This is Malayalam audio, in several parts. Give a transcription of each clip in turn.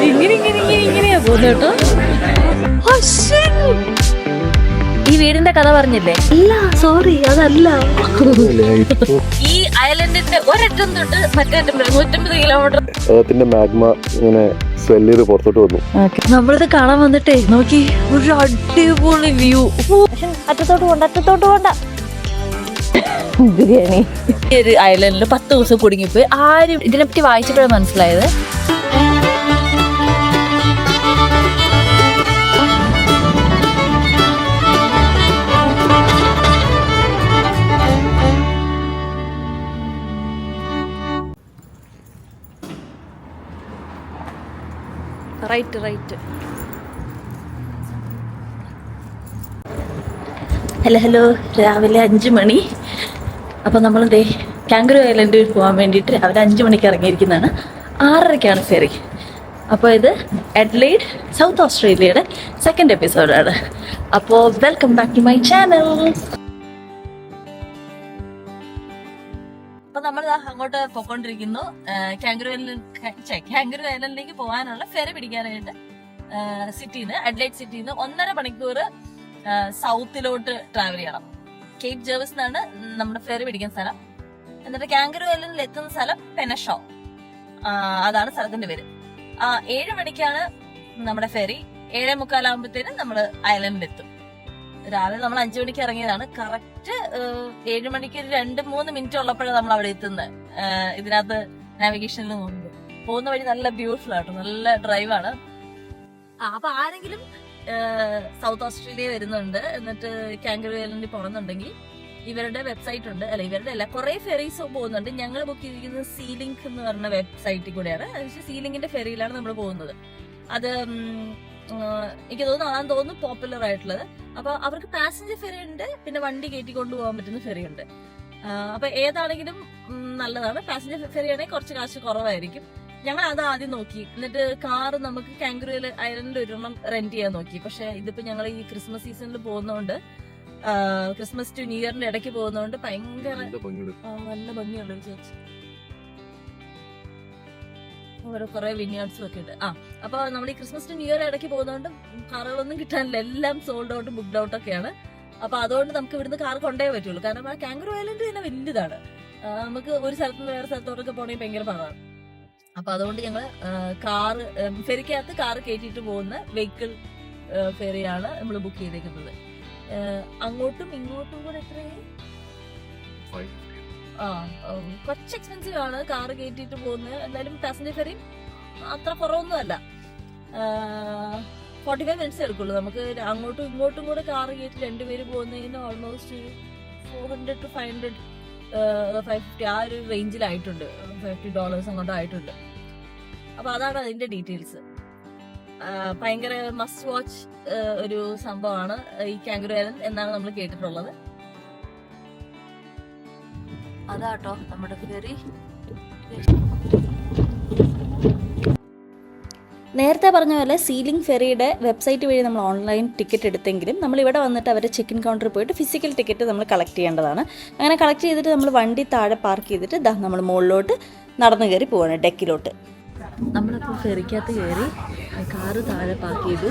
ഇങ്ങനെയാ പോകുന്നത് കേട്ടോ. ഈ വീടിന്റെ കഥ പറഞ്ഞില്ലേ? അല്ല, സോറി, അതല്ല. ഈ ഐലൻഡിന്റെ ഒരറ്റം തൊട്ട് മറ്റേ അറ്റം വരെ 150 കിലോമീറ്റർ അതിന്റെ മാഗ്മ ഇങ്ങനെ സ്വെല്ല് ചെയ്ത് പുറത്തോട്ട് വന്നു. നമ്മളിത് കാണാൻ വന്നിട്ടേ നോക്കി, ഒരു അടിപൊളി വ്യൂ. അറ്റത്തോട്ട് പോണ്ട ബിരിയാണി. ഈ ഒരു ഐലൻഡിൽ 10 ദിവസം കുടുങ്ങിപ്പോയി. ആരും ഇതിനെപ്പറ്റി വായിച്ചപ്പോഴാണ് മനസ്സിലായത്. റൈറ്റ്. ഹലോ, രാവിലെ 5 മണി. അപ്പോൾ നമ്മൾ കാങ്കറു ഐലൻഡിൽ പോകാൻ വേണ്ടിയിട്ട് രാവിലെ 5 മണിക്ക് ഇറങ്ങിയിരിക്കുന്നതാണ്. 6:30ക്കാണ് ഫെറി. അപ്പോൾ ഇത് അഡ്ലൈഡ്, സൗത്ത് ഓസ്ട്രേലിയയുടെ 2nd എപ്പിസോഡാണ്. അപ്പോൾ welcome back to my channel. അപ്പൊ നമ്മൾ അങ്ങോട്ട് പോയിക്കൊണ്ടിരിക്കുന്നു. കാങ്കറു ഐലൻഡിലേക്ക് പോകാനുള്ള ഫെറി പിടിക്കാനായിട്ട് അഡ്ലൈഡ് സിറ്റിന്ന് 1.5 മണിക്കൂർ സൗത്തിലോട്ട് ട്രാവൽ ചെയ്യണം. കേപ്പ് ജേർവിസ് എന്നാണ് നമ്മുടെ ഫെറി പിടിക്കുന്ന സ്ഥലം. എന്നിട്ട് കാങ്കറു ഐലൻഡിൽ എത്തുന്ന സ്ഥലം പെനഷോ, അതാണ് സ്ഥലത്തിന്റെ പേര്. 7 മണിക്കാണ് നമ്മുടെ ഫെറി. 7:45 ആകുമ്പോഴത്തേനും നമ്മള് ഐലൻഡിൽ എത്തും. രാവിലെ നമ്മൾ 5 മണിക്ക് ഇറങ്ങിയതാണ്. കറക്റ്റ് 7 മണിക്ക് 2-3 മിനിറ്റ് ഉള്ളപ്പോഴാണ് നമ്മൾ അവിടെ എത്തുന്നത്. ഇതിനകത്ത് നാവിഗേഷനിൽ മുമ്പ് പോകുന്ന വഴി നല്ല ബ്യൂട്ടിഫുൾ ആട്ടോ, നല്ല ഡ്രൈവാണ്. അപ്പൊ ആരെങ്കിലും സൗത്ത് ഓസ്ട്രേലിയ വരുന്നുണ്ട്, എന്നിട്ട് കാങ്കറു ഐലൻഡിൽ പോകണമെന്നുണ്ടെങ്കിൽ ഇവരുടെ വെബ്സൈറ്റ് ഉണ്ട്. അല്ല, ഇവരുടെ അല്ല, കുറെ ഫെറീസ് പോകുന്നുണ്ട്. ഞങ്ങൾ ബുക്ക് ചെയ്തിരിക്കുന്നത് സീലിങ്ക് എന്ന് പറഞ്ഞ വെബ്സൈറ്റിൽ കൂടെയാണ്. സീലിങ്കിന്റെ ഫെറിയിലാണ് നമ്മൾ പോകുന്നത്. അത് എനിക്ക് തോന്നുന്നു പോപ്പുലർ ആയിട്ടുള്ളത്. അപ്പൊ അവർക്ക് പാസഞ്ചർ ഫെറി ഉണ്ട്, പിന്നെ വണ്ടി കയറ്റി കൊണ്ടുപോകാൻ പറ്റുന്ന ഫെറി ഉണ്ട്. അപ്പൊ ഏതാണെങ്കിലും നല്ലതാണ്. പാസഞ്ചർ ഫെറി ആണെങ്കിൽ കുറച്ച് കാശ് കുറവായിരിക്കും. ഞങ്ങൾ അത് ആദ്യം നോക്കി. എന്നിട്ട് കാറ് നമുക്ക് കാങ്കറു ഐലൻഡിൽ ഒരെണ്ണം റെന്റ് ചെയ്യാൻ നോക്കി. പക്ഷെ ഇതിപ്പോ ഞങ്ങൾ ഈ ക്രിസ്മസ് സീസണിൽ പോകുന്നതുകൊണ്ട്, ക്രിസ്മസ് ടു ന്യൂ ഇയറിന്റെ ഇടയ്ക്ക് പോകുന്നതുകൊണ്ട് ഭയങ്കര നല്ല ഭംഗിയുള്ള ഒരു ചേച്ചി, അവിടെ കുറെ വിനിയാർഡ്സും ഒക്കെ ഉണ്ട്. അപ്പൊ നമ്മൾ ഈ ക്രിസ്മസ് ടു ന്യൂ ഇയർ ഇടയ്ക്ക് പോകുന്നതുകൊണ്ട് കാറുകളൊന്നും കിട്ടാനില്ല, എല്ലാം സോൾഡ് ഔട്ടും ബുക്ക്ഡ് ഔട്ട് ഒക്കെയാണ്. അപ്പൊ അതുകൊണ്ട് നമുക്ക് ഇവിടുന്ന് കാർ കൊണ്ടേ പറ്റുള്ളൂ. കാരണം ആ കാങ്കറു ഐലൻഡ് തന്നെ വലുതാണ്. നമുക്ക് ഒരു സ്ഥലത്ത് നിന്ന് വേറെ സ്ഥലത്തോട്ടൊക്കെ പോകണമെങ്കിൽ ഭയങ്കര പാടാണ്. അപ്പൊ അതുകൊണ്ട് ഞങ്ങള് ഫെറിക്കകത്ത് കാറ് കയറ്റിയിട്ട് പോകുന്ന വെഹിക്കിൾ ഫെറിയാണ് നമ്മൾ ബുക്ക് ചെയ്തേക്കുന്നത്. അങ്ങോട്ടും ഇങ്ങോട്ടും കൂടെ എത്രയായി? കുറച്ച് എക്സ്പെൻസീവ് ആണ് കാറ് കയറ്റിയിട്ട് പോകുന്നത്. എന്തായാലും പാസഞ്ചർ ഫെറി അത്ര കുറവൊന്നും അല്ല. 45 മിനിറ്റ്സ് എടുക്കുള്ളൂ. നമുക്ക് അങ്ങോട്ടും ഇങ്ങോട്ടും കൂടെ കാറ് കയറ്റി 2 പേര് പോകുന്നതിന് ഓൾമോസ്റ്റ് $400 to $550 ആ ഒരു റേഞ്ചിലായിട്ടുണ്ട്. $50 അങ്ങോട്ട് ആയിട്ടുണ്ട്. അപ്പൊ അതാണ് അതിന്റെ ഡീറ്റെയിൽസ്. ഭയങ്കര മസ്റ്റ് വാച്ച് ഒരു സംഭവമാണ് ഈ കാങ്കറു ഐലൻഡ് എന്നാണ് നമ്മൾ കേട്ടിട്ടുള്ളത്. അതാട്ടോ നമ്മുടെ ഫെറി. നേരത്തെ പറഞ്ഞ പോലെ സീലിംഗ് ഫെറിയുടെ വെബ്സൈറ്റ് വഴി നമ്മൾ ഓൺലൈൻ ടിക്കറ്റ് എടുത്തെങ്കിലും നമ്മൾ ഇവിടെ വന്നിട്ട് അവരുടെ ചെക്ക് ഇൻ കൗണ്ടറിൽ പോയിട്ട് ഫിസിക്കൽ ടിക്കറ്റ് നമ്മൾ കളക്ട് ചെയ്യേണ്ടതാണ്. അങ്ങനെ കളക്ട് ചെയ്തിട്ട് നമ്മൾ വണ്ടി താഴെ പാർക്ക് ചെയ്തിട്ട് നമ്മൾ മുകളിലോട്ട് നടന്നു കയറി പോവാണ്, ഡെക്കിലോട്ട്. നമ്മളിപ്പോൾ ഫെറിക്കകത്ത് കയറി കാറ് താഴെ പാർക്ക് ചെയ്തു,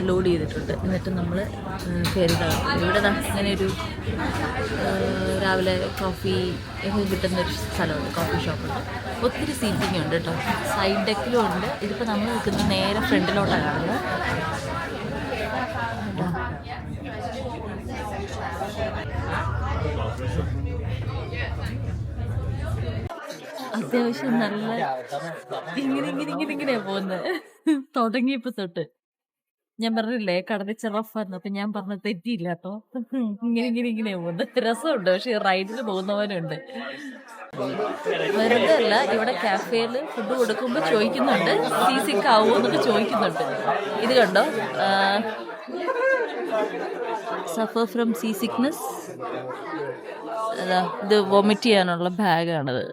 ലോഡ് ചെയ്തിട്ടുണ്ട്. എന്നിട്ട് നമ്മൾ ഫെറി ഇവിടെ ഇങ്ങനെ ഒരു രാവിലെ കോഫി കിട്ടുന്നൊരു സ്ഥലമുണ്ട്, കോഫി ഷോപ്പുണ്ട്. ഒത്തിരി സീറ്റിംഗ് ഉണ്ട് കേട്ടോ, സൈഡ് ഡെക്കിലും ഉണ്ട്. ഇതിപ്പോൾ നമ്മൾ നിൽക്കുന്നത് നേരെ ഫ്രണ്ടിലോട്ടാണ് കാണുന്നത്. അത്യാവശ്യം നല്ല ഇങ്ങനെയാ പോകുന്നത്. തുടങ്ങിയപ്പോ തൊട്ട് ഞാൻ പറഞ്ഞില്ലേ കടലിൽ റഫായിരുന്നു. അപ്പൊ ഞാൻ പറഞ്ഞ തെറ്റിയില്ല കേട്ടോ. ഇങ്ങനെയാ പോകുന്നത്. രസമുണ്ട്, പക്ഷെ റൈഡിൽ പോകുന്നവരുണ്ട്. വെറുതെ അല്ല, ഇവിടെ കാഫേയിൽ ഫുഡ് കൊടുക്കുമ്പോൾ ചോദിക്കുന്നുണ്ട് സീ സിക്ക് ആവുമോ എന്നൊക്കെ ചോദിക്കുന്നുണ്ട്. ഇത് കണ്ടോ, സഫർ ഫ്രം സീ സിക്നെസ്. ഇത് വൊമിറ്റ് ചെയ്യാനുള്ള ബാഗാണിത്.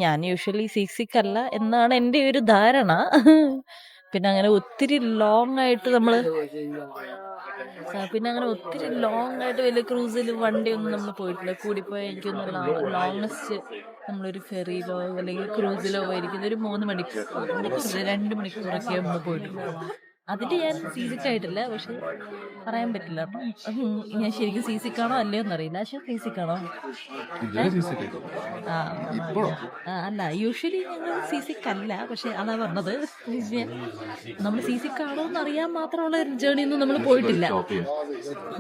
ഞാൻ യൂഷ്വലി സീ സിക്ക് അല്ല എന്നാണ് എൻ്റെ ഒരു ധാരണ. പിന്നെ അങ്ങനെ ഒത്തിരി ലോങ് ആയിട്ട് നമ്മള് വലിയ ക്രൂസിൽ വണ്ടിയൊന്നും നമ്മൾ പോയിട്ടില്ല. കൂടിപ്പോയി എനിക്കൊന്ന് ലോങ്സ്റ്റ് നമ്മളൊരു ഫെറിയിലോ അല്ലെങ്കിൽ ക്രൂസിലോ പോയിരിക്കുന്ന ഒരു 3 മണിക്കൂർ 2 മണിക്കൂറൊക്കെ നമ്മൾ പോയിട്ടുണ്ട്. അതിന്റെ ഞാൻ സീസിക് ആയിട്ടില്ല, പക്ഷെ പറയാൻ പറ്റില്ല കേട്ടോ. ഞാൻ ശരിക്കും സീസിക്കാണോ അല്ലയോ എന്നറിയില്ല. പക്ഷെ സീസിക്കാണോ? അല്ല, യൂഷ്വലി ഞങ്ങൾ സീസിക് അല്ല, പക്ഷെ അതാ പറഞ്ഞത്. നമ്മൾ സീസിക്കാണോ എന്ന് അറിയാൻ മാത്രമുള്ള ഒരു ജേർണി ഒന്നും നമ്മൾ പോയിട്ടില്ല.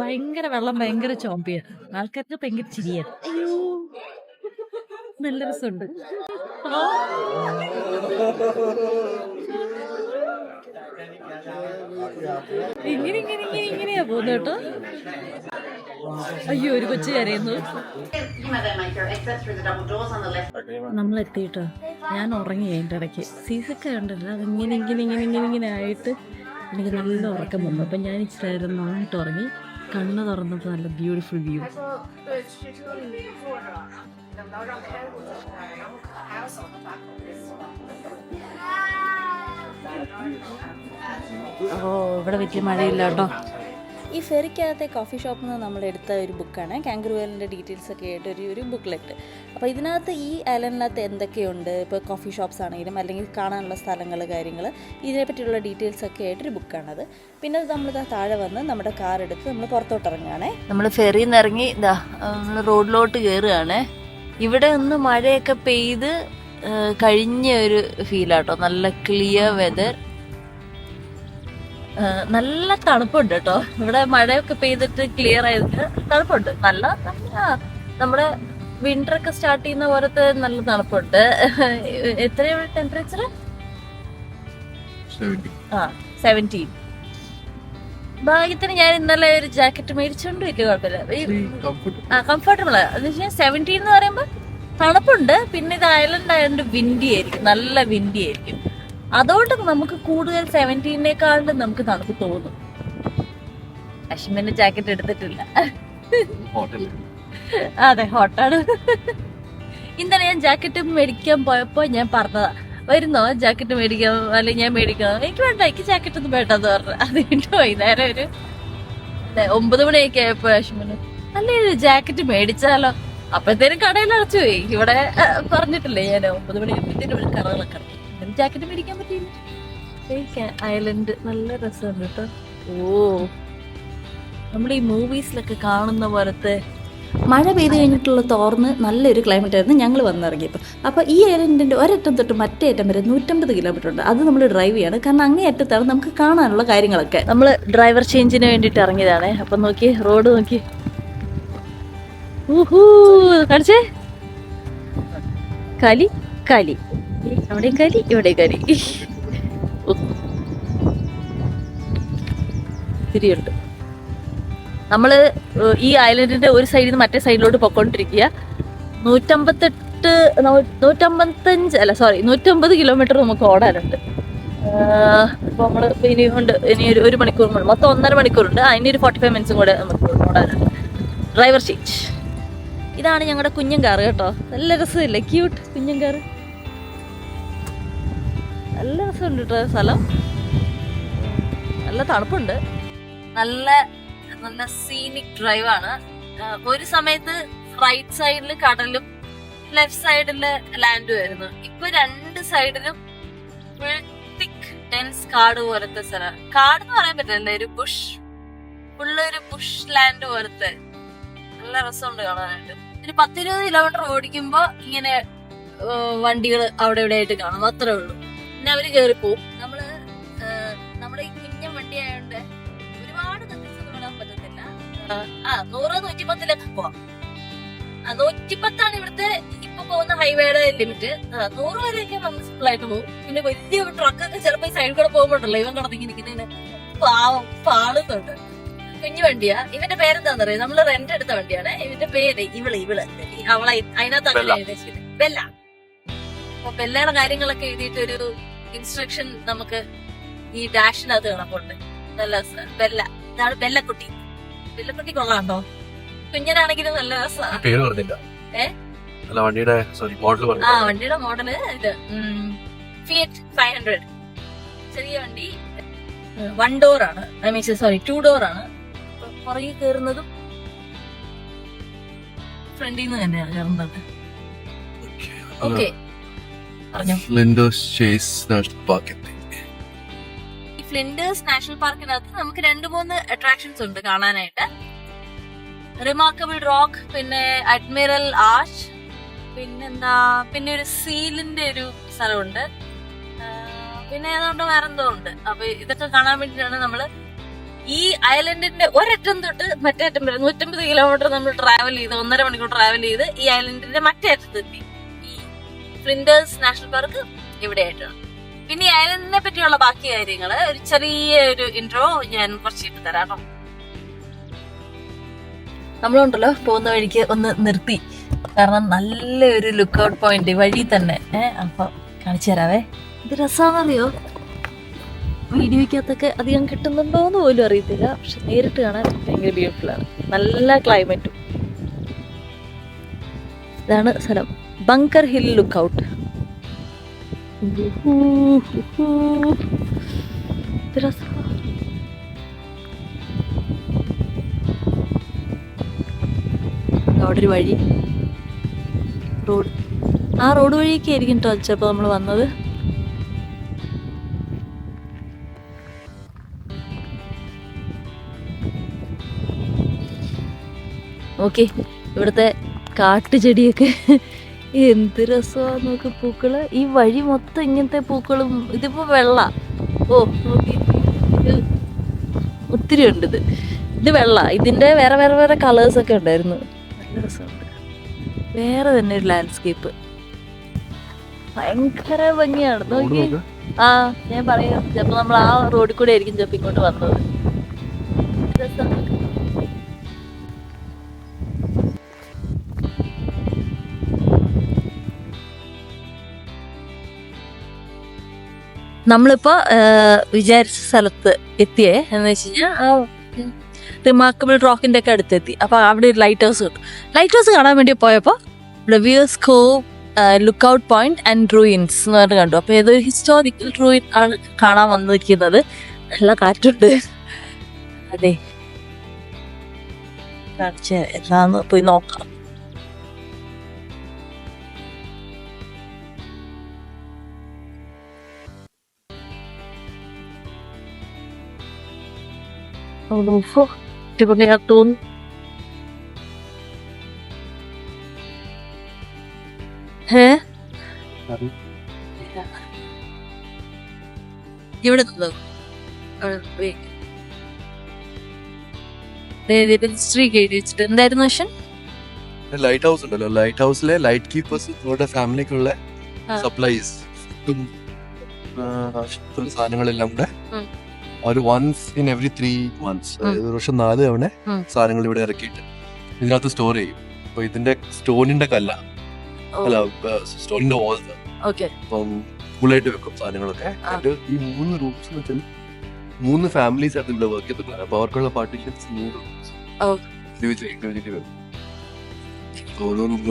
ഭയങ്കര വെള്ളം, ഭയങ്കര ചോമ്പിയാണ്. ആൾക്കാർക്ക് ഭയങ്കര ചിരിയാണ്. അയ്യോ, നല്ല രസമുണ്ട്. ഇങ്ങനെയാ പോകുന്നത് കേട്ടോ. അയ്യോ, ഒരു കൊച്ചു കരയുന്നു. നമ്മൾ എത്തിയിട്ടോ. ഞാൻ ഉറങ്ങി അതിൻ്റെ ഇടയ്ക്ക്. സീസൊക്കെ കണ്ടല്ലോ, അത് ഇങ്ങനെ ആയിട്ട് എനിക്ക് നല്ല ഉറക്കം വന്നു. അപ്പം ഞാൻ ഇച്ചിരി നേരം നന്നായിട്ട് ഉറങ്ങി. കണ്ണ് തുറന്നപ്പോൾ നല്ല ബ്യൂട്ടിഫുൾ വ്യൂ. ഇവിടെ വലിയ മഴയില്ല കേട്ടോ. ഈ ഫെറിക്കകത്തെ കോഫി ഷോപ്പിൽ നിന്ന് നമ്മൾ എടുത്ത ഒരു ബുക്കാണ് കാംഗറൂ ഐലൻഡിൻ്റെ ഡീറ്റെയിൽസ് ഒക്കെ ആയിട്ട് ഒരു ബുക്ക്ലെറ്റ്. അപ്പോൾ ഇതിനകത്ത് ഈ ഐലൻഡിനകത്ത് എന്തൊക്കെയുണ്ട്, ഇപ്പോൾ കോഫി ഷോപ്സ് ആണെങ്കിലും അല്ലെങ്കിൽ കാണാനുള്ള സ്ഥലങ്ങൾ, കാര്യങ്ങൾ, ഇതിനെപ്പറ്റിയുള്ള ഡീറ്റെയിൽസ് ഒക്കെ ആയിട്ടൊരു ബുക്കാണത്. പിന്നെ നമ്മൾ താഴെ വന്ന് നമ്മുടെ കാർ എടുത്ത് നമ്മൾ പുറത്തോട്ട് ഇറങ്ങുകയാണേ. നമ്മൾ ഫെറിയിൽ നിന്ന് ഇറങ്ങി നമ്മൾ റോഡിലോട്ട് കയറുകയാണ്. ഇവിടെ ഒന്ന് മഴയൊക്കെ പെയ്ത് കഴിഞ്ഞ ഒരു ഫീലാട്ടോ. നല്ല ക്ലിയർ വെതർ, നല്ല തണുപ്പുണ്ട് കേട്ടോ. ഇവിടെ മഴയൊക്കെ പെയ്തിട്ട് ക്ലിയർ ആയിട്ട് തണുപ്പുണ്ട്. നല്ല നമ്മുടെ വിന്റർ ഒക്കെ സ്റ്റാർട്ട് ചെയ്യുന്ന പോലത്തെ നല്ല തണുപ്പുണ്ട്. എത്രയാണ് ടെമ്പറേച്ചർ? 17. ഭാഗ്യത്തിന് ഞാൻ ഇന്നലെ ഒരു ജാക്കറ്റ് മേടിച്ചോണ്ട് വലിയ കുഴപ്പമില്ല, കംഫർട്ടബിൾ. എന്ന് വെച്ചാൽ 17 എന്ന് പറയുമ്പോ തണുപ്പുണ്ട്. പിന്നെ ഇത് ഐലൻഡ് ആയതുകൊണ്ട് വിൻഡി ആയിരിക്കും, നല്ല വിൻഡി ആയിരിക്കും. അതുകൊണ്ട് നമുക്ക് കൂടുതൽ 17-നേക്കാളും നമുക്ക് തണുപ്പ് തോന്നും. കാശ്മീരിന്റെ ജാക്കറ്റ് എടുത്തിട്ടില്ല. അതെ, ഹോട്ടാണ്. ഇന്നലെ ഞാൻ ജാക്കറ്റ് മേടിക്കാൻ പോയപ്പോ ഞാൻ പറഞ്ഞതാ, വരുന്നോ ജാക്കറ്റ് മേടിക്കാം, അല്ലെങ്കിൽ ഞാൻ മേടിക്കണോ? എനിക്ക് വേണ്ട, എനിക്ക് ജാക്കറ്റ് ഒന്നും വേണ്ടെന്ന് പറഞ്ഞു. അത് കഴിഞ്ഞിട്ട് വൈകുന്നേരം ഒരു 9 മണിയൊക്കെ ആയപ്പോ കാശ്മീര്, അല്ലേ ഒരു ജാക്കറ്റ് മേടിച്ചാലോ? അപ്പഴത്തേനും കടയിൽ അടച്ചു പോയി. ഇവിടെ പറഞ്ഞിട്ടില്ലേ ഞാൻ 9 മണിയാകുമ്പോഴത്തേനും ഇവിടെ കടകളൊക്കെ അടച്ചു. ജാക്കറ്റ് മേടിക്കാൻ പറ്റിയില്ല. ഐലൻഡ് നല്ല രസമുണ്ട് കേട്ടോ. നമ്മൾ ഈ മൂവീസിലൊക്കെ കാണുന്ന പോലത്തെ മഴ പെയ്ത് കഴിഞ്ഞിട്ടുള്ള തോർന്ന് നല്ലൊരു ക്ലൈമറ്റ് ആയിരുന്നു ഞങ്ങൾ വന്നിറങ്ങിയപ്പോൾ. അപ്പോൾ ഈ ഐലൻഡിൻ്റെ ഒരറ്റം തൊട്ട് മറ്റേ അറ്റം വരെ 150 കിലോമീറ്റർ ഉണ്ട്. അത് നമ്മൾ ഡ്രൈവ് ചെയ്യാണ്, കാരണം അങ്ങേ അറ്റത്താണ് നമുക്ക് കാണാനുള്ള കാര്യങ്ങളൊക്കെ. നമ്മൾ ഡ്രൈവർ ചേഞ്ചിന് വേണ്ടിയിട്ട് ഇറങ്ങിയതാണ്. അപ്പം നോക്കി, റോഡ് നോക്കി, കാണിച്ചേ, കലി കലി, അവിടെയും കലി, ഇവിടെയും കലി. തിരിയുണ്ട്. നമ്മള് ഈ ഐലൻഡിന്റെ ഒരു സൈഡിൽ നിന്ന് മറ്റേ സൈഡിലോട്ട് പൊക്കോണ്ടിരിക്കുക. 150 കിലോമീറ്റർ നമുക്ക് ഓടാനുണ്ട്. അപ്പൊ നമ്മള് ഇനി ഒരു മണിക്കൂർ, മൊത്തം 1.5 മണിക്കൂറുണ്ട്. അതിന് ഒരു 45 മിനിറ്റ്സും കൂടെ നമുക്ക് ഓടാനുണ്ട്. Driver change. ഇതാണ് ഞങ്ങളുടെ കുഞ്ഞൻ കാറ് കേട്ടോ. നല്ല രസമില്ലേ, ക്യൂട്ട് കുഞ്ഞൻ കാറ്. നല്ല രസമുണ്ട് കേട്ടോ സ്ഥലം. നല്ല തണുപ്പുണ്ട്. നല്ല നല്ല സീനിക് ഡ്രൈവാണ്. ഒരു സമയത്ത് റൈറ്റ് സൈഡില് കടലും ലെഫ്റ്റ് സൈഡില് ലാൻഡും ആയിരുന്നു. ഇപ്പൊ 2 സൈഡിലും ഫുൾ തിക്ക് ഡെൻസ് കാട് പോലത്തെ സ്ഥലം. കാട് എന്ന് പറയാൻ പറ്റില്ല, ഒരു ബുഷ്, ഫുള്ളൊരു ബുഷ് ലാൻഡ് പോലത്തെ. നല്ല രസമുണ്ട് കാണാനായിട്ട്. ഒരു 10-20 കിലോമീറ്റർ ഓടിക്കുമ്പോ ഇങ്ങനെ വണ്ടികൾ അവിടെ ഇവിടെ ആയിട്ട് കാണും, അത്രേ ഉള്ളൂ. പിന്നെ അവര് കേറിപ്പോവും. നമ്മുടെ ഈ കുഞ്ഞൻ വണ്ടി ആയതുകൊണ്ട് ഒരുപാട് കത്തിച്ചൊന്നും വിടാൻ പറ്റത്തില്ല. 100-110 പോവാം. 110 ഇവിടുത്തെ ഇപ്പൊ പോകുന്ന ഹൈവേയുടെ ലിമിറ്റ്. 100 വരെയൊക്കെ നമ്മൾ സിമ്പിൾ ആയിട്ട് പോകും. പിന്നെ വലിയ ട്രക്കൊക്കെ ചിലപ്പോ ഈ സൈഡിൽ കൂടെ പോകുമ്പോഴല്ലോ ഇവൻ കിടന്നിങ്ങനെ പാളുന്നുണ്ട്. കുഞ്ഞു വണ്ടിയാ. ഇവന്റെ പേരെന്താന്ന് അറിയാം, നമ്മള് റെന്റ് എടുത്ത വണ്ടിയാണ്. ഇവന്റെ പേര് ഇവള് അവളെ അതിനകത്താണ് എഴുതിയത്, ബെല്ല. അപ്പൊ ബെല്ലയുടെ കാര്യങ്ങളൊക്കെ എഴുതിയിട്ട് ഒരു ഇൻസ്ട്രക്ഷൻ നമുക്ക് ഈ ഡാഷിനകത്ത് കിടപ്പുണ്ട്. നല്ല ബെല്ല, ഇതാണ് ബെല്ലക്കുട്ടി. ബെല്ലക്കുട്ടി കൊള്ളാണ്ടോ? കുഞ്ഞനാണെങ്കിലും നല്ല രസമാണ്. വണ്ടിയുടെ മോഡല് ഇത് ഫിയറ്റ് 500. ചെറിയ വണ്ടി 1 ഡോർ ആണ്, ഐ മീൻ സോറി 2 ഡോർ ആണ്. പുറകെ കയറുന്നതും ഫ്രണ്ടിൽ നിന്ന് തന്നെയാണ് കയറുന്നത്. ഓക്കെ, പറഞ്ഞോ. Flinders chase national park. ഈ ഫ്ലിൻഡേഴ്സ് നാഷണൽ പാർക്കിനകത്ത് നമുക്ക് 2-3 അട്രാക്ഷൻസ് ഉണ്ട് കാണാനായിട്ട്. റിമാർക്കബിൾ റോക്ക്, പിന്നെ അഡ്മിറൽ ആർച്ച്, പിന്നെ ഒരു സീലിന്റെ ഒരു സ്ഥലമുണ്ട്, പിന്നെ അതുകൊണ്ട് വേറെന്തോ ഉണ്ട്. അപ്പൊ ഇതൊക്കെ കാണാൻ വേണ്ടിയിട്ടാണ് നമ്മള് ഈ ഐലൻഡിന്റെ ഒരറ്റം തൊട്ട് മറ്റേ അറ്റം വരെ 150 കിലോമീറ്റർ നമ്മൾ ട്രാവൽ ചെയ്ത് 1.5 മണിക്കൂർ ട്രാവൽ ചെയ്ത് ഈ ഐലൻഡിന്റെ മറ്റേ അറ്റത്തെത്തി. ഈ ഫ്ലിൻഡേഴ്സ് നാഷണൽ പാർക്ക് ഇവിടെ ആയിട്ടാണ്. പിന്നെ ഈ ഐലൻഡിനെ പറ്റിയുള്ള ബാക്കി കാര്യങ്ങള് ഒരു ചെറിയൊരു ഇൻട്രോ ഞാൻ കുറച്ച് ഇട്ട് തരാം. നമ്മളുണ്ടല്ലോ പോകുന്ന വഴിക്ക് ഒന്ന് നിർത്തി, കാരണം നല്ലൊരു ലുക്കൗട്ട് പോയിന്റ് വഴി തന്നെ. അപ്പൊ കാണിച്ചു തരാവേ. ഇത് രസമാണെന്നറിയോ, വീഡിയോയ്ക്കകത്തൊക്കെ അധികം കിട്ടുന്നുണ്ടോന്ന് പോലും അറിയത്തില്ല, പക്ഷെ നേരിട്ട് കാണാൻ ഭയങ്കര ബ്യൂട്ടിഫുൾ ആണ്. നല്ല ക്ലൈമറ്റും. ഇതാണ് സ്ഥലം, ബങ്കർ ഹിൽ ലുക്കൗട്ട്. അവിടെ ഒരു വഴി, റോഡ്, ആ റോഡ് വഴിയൊക്കെ ആയിരിക്കും കേട്ടോ ചിലപ്പോൾ നമ്മൾ വന്നത്. ഓക്കെ, ഇവിടുത്തെ കാട്ടുചെടിയൊക്കെ എന്ത് രസമാണ് നോക്ക്, പൂക്കള്. ഈ വഴി മൊത്തം ഇങ്ങനത്തെ പൂക്കളും. ഇതിപ്പോ വെള്ള, ഓ നോക്കി, ഇത് ഒത്തിരി ഉണ്ട്. ഇത് വെള്ള, ഇതിന്റെ വേറെ വേറെ വേറെ കളേഴ്സ് ഒക്കെ ഉണ്ടായിരുന്നു. നല്ല രസമുണ്ട്, വേറെ തന്നെ ഒരു ലാൻഡ്സ്കേപ്പ്, ഭയങ്കര ഭംഗിയാണ് നോക്കി. ആ ഞാൻ പറയാം, ചിലപ്പോ നമ്മൾ ആ റോഡിൽ കൂടെ ആയിരിക്കും ചിലപ്പോ ഇങ്ങോട്ട് വന്നത്. രസമാണ്. നമ്മളിപ്പോ വിചാരിച്ച സ്ഥലത്ത് എത്തിയേ എന്ന് വെച്ച് കഴിഞ്ഞാൽ ആ റിമാർക്കബിൾ റോക്കിന്റെ ഒക്കെ അടുത്തെത്തി. അപ്പൊ അവിടെ ഒരു ലൈറ്റ് ഹൗസ് കിട്ടും. ലൈറ്റ് ഹൗസ് കാണാൻ വേണ്ടി പോയപ്പോ viewers cove, lookout point and ruins എന്ന് പറഞ്ഞിട്ട് കണ്ടു. അപ്പൊ ഏതൊരു ഹിസ്റ്റോറിക്കൽ റൂയിൻ ആണ് കാണാൻ വന്നിരിക്കുന്നത്. നല്ല കാറ്റുണ്ട്. അതെ, കാണിച്ച എന്താന്ന് പോയി നോക്കാം. തോന്നുന്നു ഇവിടെ എന്തായിരുന്നു മിഷൻ? ലൈറ്റ് ഹൗസ് ഉണ്ടല്ലോ, ലൈറ്റ് ഹൗസിലെ ലൈറ്റ് കീപ്പേഴ്സ് അവരുടെ ഫാമിലിക്കുള്ള സപ്ലൈസ്, സാധനങ്ങളെല്ലാം കൂടെ ഒരു വൺസ് ഇൻ എവറി 3 months, ഒരു വർഷം 4 തവണ സാധനങ്ങൾ ഇവിടെ ഇറക്കിയിട്ട് ഇതിനകത്ത് സ്റ്റോർ ചെയ്യും. അപ്പൊ ഇതിന്റെ സ്റ്റോണിന്റെ കല്ല, അല്ല സ്റ്റോണിന്റെ വാൾസ്, അപ്പം കൂളായിട്ട് വെക്കും സാധനങ്ങളൊക്കെ. എന്നിട്ട് ഈ 3 റൂംസ് എന്ന് വെച്ചാൽ 3 ഫാമിലീസ് ആയിട്ട് ഇവിടെ വർക്ക് ചെയ്തിട്ടുണ്ട്. അപ്പൊ അവർക്കുള്ള പാർട്ടീഷൻസ് 3 റൂംസ് ഇൻഡിവിജ്വലി വെക്കും.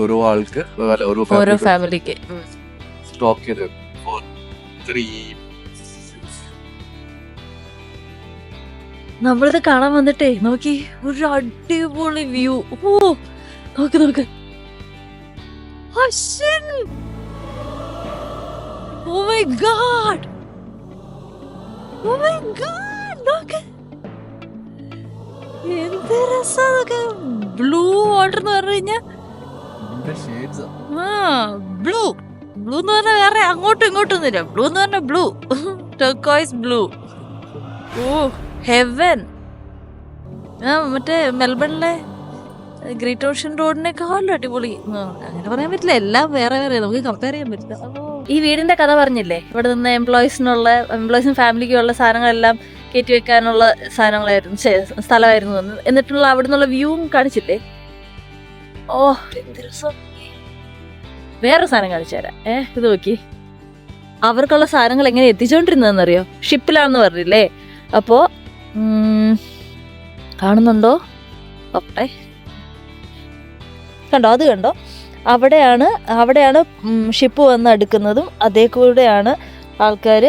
ഓരോ ആൾക്ക് ഓരോ ഫാമിലിക്ക് സ്റ്റോക്ക് ചെയ്ത് വെക്കും. 3 നമ്മളിത് കാണാൻ വന്നിട്ടേ നോക്കി, ഒരു അടിപൊളി വ്യൂ. ഓ നോക്ക് നോക്ക്, oh my god, oh my god, നോക്ക് എന്ത് രസാ. ബ്ലൂ വാട്ടർ എന്ന് പറഞ്ഞു കഴിഞ്ഞാ, ബ്ലൂ ബ്ലൂ എന്ന് പറഞ്ഞാൽ വേറെ അങ്ങോട്ടും ഇങ്ങോട്ടും ഒന്നുമില്ല. ബ്ലൂ എന്ന് പറഞ്ഞാൽ ബ്ലൂ, ടർക്കോയ്സ് ബ്ലൂ. ഓ ഹെവൻ. മറ്റേ മെൽബണിലെ ഗ്രേറ്റ് ഓഷ്യൻ റോഡിനേക്കാളും അടിപൊളി. അങ്ങനെ പറയാൻ പറ്റില്ല, എല്ലാം വേറെ വേറെ, നമുക്ക് കമ്പയർ ചെയ്യാൻ പറ്റില്ല. ഈ വീടിന്റെ കഥ പറഞ്ഞില്ലേ, ഇവിടെ നിന്ന് എംപ്ലോയീസിനും ഫാമിലിക്കുള്ള സാധനങ്ങളെല്ലാം കയറ്റി വെക്കാനുള്ള സാധനങ്ങളായിരുന്നു, സ്ഥലമായിരുന്നു. എന്നിട്ടുള്ള അവിടെ നിന്നുള്ള വ്യൂവും കാണിച്ചില്ലേ. ഓ എന്ത് രസം. വേറെ സാധനം കാണിച്ചു തരാം. ഇത് നോക്കി, അവർക്കുള്ള സാധനങ്ങൾ എങ്ങനെ എത്തിച്ചോണ്ടിരുന്നതെന്നറിയോ, ഷിപ്പിലാണെന്ന് പറഞ്ഞില്ലേ. അപ്പോ കാണുന്നുണ്ടോ, കണ്ടോ, അത് കണ്ടോ, അവിടെയാണ് ഷിപ്പ് വന്ന് അടുക്കുന്നതും അതേ കൂടെയാണ് ആൾക്കാർ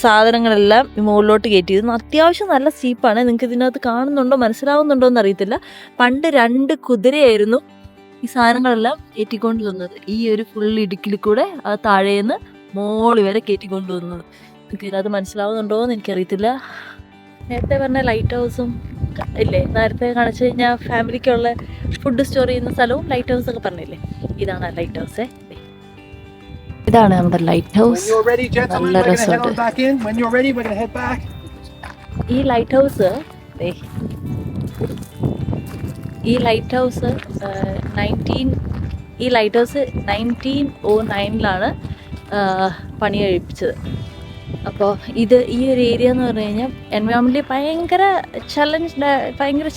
സാധനങ്ങളെല്ലാം മുകളിലോട്ട് കയറ്റിയത്. അത്യാവശ്യം നല്ല സ്റ്റീപ്പാണ്. നിങ്ങൾക്ക് ഇതിനകത്ത് കാണുന്നുണ്ടോ മനസ്സിലാവുന്നുണ്ടോ എന്ന് അറിയത്തില്ല. പണ്ട് 2 കുതിരയായിരുന്നു ഈ സാധനങ്ങളെല്ലാം കയറ്റിക്കൊണ്ട് വന്നത്. ഈ ഒരു ഫുൾ ഇടുക്കിൽ കൂടെ അത് താഴേന്ന് മോളി വരെ കയറ്റിക്കൊണ്ട് വന്നത്. നിങ്ങൾക്ക് ഇതിനകത്ത് മനസ്സിലാവുന്നുണ്ടോ എന്ന് എനിക്കറിയത്തില്ല. നേരത്തെ പറഞ്ഞ ലൈറ്റ് ഹൗസും ഇല്ലേ, നേരത്തെ കാണിച്ചു കഴിഞ്ഞാൽ ഫാമിലിക്കുള്ള ഫുഡ് സ്റ്റോർ ചെയ്യുന്ന സ്ഥലവും ലൈറ്റ് ഹൗസ് ഒക്കെ പറഞ്ഞില്ലേ, ഇതാണ് ആ ലൈറ്റ് ഹൗസേ. ഇതാണ് നമ്മുടെ ലൈറ്റ് ഹൗസ്. നല്ല രസമുണ്ട്. ഈ ലൈറ്റ് ഹൗസ് ഈ ലൈറ്റ് ഹൗസ് 1909 പണി കഴിപ്പിച്ചത്. അപ്പോൾ ഈ ഒരു ഏരിയ എന്ന് പറഞ്ഞു കഴിഞ്ഞാൽ എൻവയോൺമെൻ്റ് ഭയങ്കര